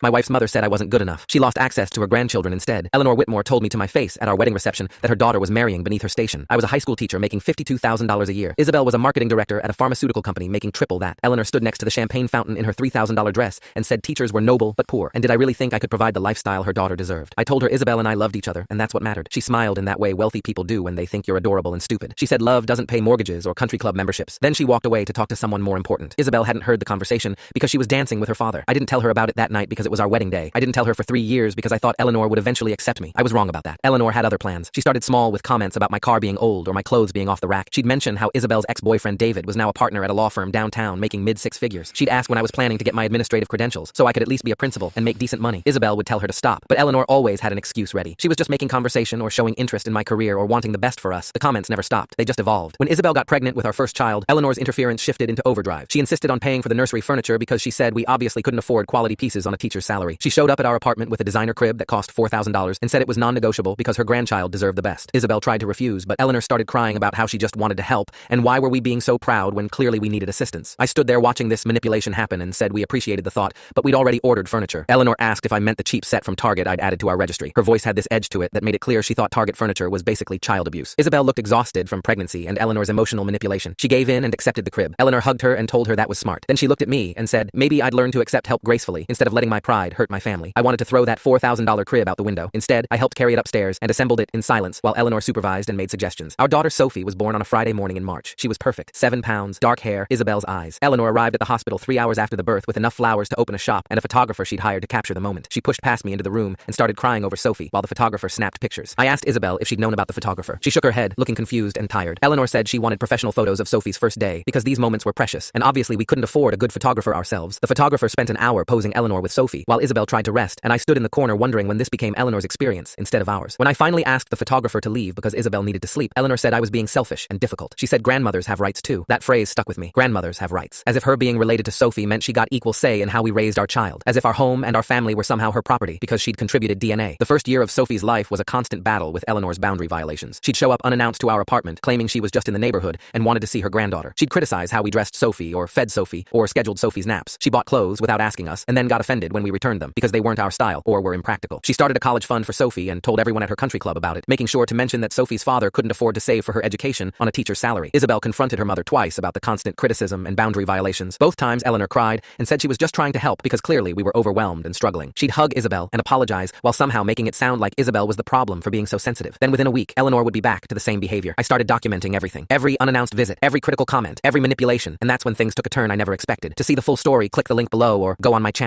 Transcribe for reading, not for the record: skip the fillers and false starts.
My wife's mother said I wasn't good enough. She lost access to her grandchildren instead. Eleanor Whitmore told me to my face at our wedding reception that her daughter was marrying beneath her station. I was a high school teacher making $52,000 a year. Isabel was a marketing director at a pharmaceutical company making triple that. Eleanor stood next to the champagne fountain in her $3,000 dress and said teachers were noble but poor. And did I really think I could provide the lifestyle her daughter deserved? I told her Isabel and I loved each other, and that's what mattered. She smiled in that way wealthy people do when they think you're adorable and stupid. She said love doesn't pay mortgages or country club memberships. Then she walked away to talk to someone more important. Isabel hadn't heard the conversation because she was dancing with her father. I didn't tell her about it that night because it was our wedding day. I didn't tell her for 3 years because I thought Eleanor would eventually accept me. I was wrong about that. Eleanor had other plans. She started small with comments about my car being old or my clothes being off the rack. She'd mention how Isabel's ex-boyfriend David was now a partner at a law firm downtown making mid-six figures. She'd ask when I was planning to get my administrative credentials so I could at least be a principal and make decent money. Isabel would tell her to stop, but Eleanor always had an excuse ready. She was just making conversation or showing interest in my career or wanting the best for us. The comments never stopped. They just evolved. When Isabel got pregnant with our first child, Eleanor's interference shifted into overdrive. She insisted on paying for the nursery furniture because she said we obviously couldn't afford quality pieces on a teacher's salary. She showed up at our apartment with a designer crib that cost $4,000 and said it was non-negotiable because her grandchild deserved the best. Isabel tried to refuse, but Eleanor started crying about how she just wanted to help and why were we being so proud when clearly we needed assistance. I stood there watching this manipulation happen and said we appreciated the thought, but we'd already ordered furniture. Eleanor asked if I meant the cheap set from Target I'd added to our registry. Her voice had this edge to it that made it clear she thought Target furniture was basically child abuse. Isabel looked exhausted from pregnancy and Eleanor's emotional manipulation. She gave in and accepted the crib. Eleanor hugged her and told her that was smart. Then she looked at me and said, maybe I'd learn to accept help gracefully instead of letting my pride hurt my family. I wanted to throw that $4,000 crib out the window. Instead, I helped carry it upstairs and assembled it in silence while Eleanor supervised and made suggestions. Our daughter Sophie was born on a Friday morning in March. She was perfect. 7 pounds, dark hair, Isabel's eyes. Eleanor arrived at the hospital 3 hours after the birth with enough flowers to open a shop and a photographer she'd hired to capture the moment. She pushed past me into the room and started crying over Sophie while the photographer snapped pictures. I asked Isabel if she'd known about the photographer. She shook her head, looking confused and tired. Eleanor said she wanted professional photos of Sophie's first day because these moments were precious, and obviously we couldn't afford a good photographer ourselves. The photographer spent an hour posing Eleanor with Sophie while Isabel tried to rest, and I stood in the corner wondering when this became Eleanor's experience instead of ours. When I finally asked the photographer to leave because Isabel needed to sleep, Eleanor said I was being selfish and difficult. She said grandmothers have rights too. That phrase stuck with me. Grandmothers have rights. As if her being related to Sophie meant she got equal say in how we raised our child. As if our home and our family were somehow her property because she'd contributed DNA. The first year of Sophie's life was a constant battle with Eleanor's boundary violations. She'd show up unannounced to our apartment, claiming she was just in the neighborhood and wanted to see her granddaughter. She'd criticize how we dressed Sophie or fed Sophie or scheduled Sophie's naps. She bought clothes without asking us and then got offended when we returned them because they weren't our style or were impractical. She started a college fund for Sophie and told everyone at her country club about it, making sure to mention that Sophie's father couldn't afford to save for her education on a teacher's salary. Isabel confronted her mother twice about the constant criticism and boundary violations. Both times Eleanor cried and said she was just trying to help because clearly we were overwhelmed and struggling. She'd hug Isabel and apologize while somehow making it sound like Isabel was the problem for being so sensitive. Then within a week, Eleanor would be back to the same behavior. I started documenting everything. Every unannounced visit, every critical comment, every manipulation, and that's when things took a turn I never expected. To see the full story, click the link below or go on my channel.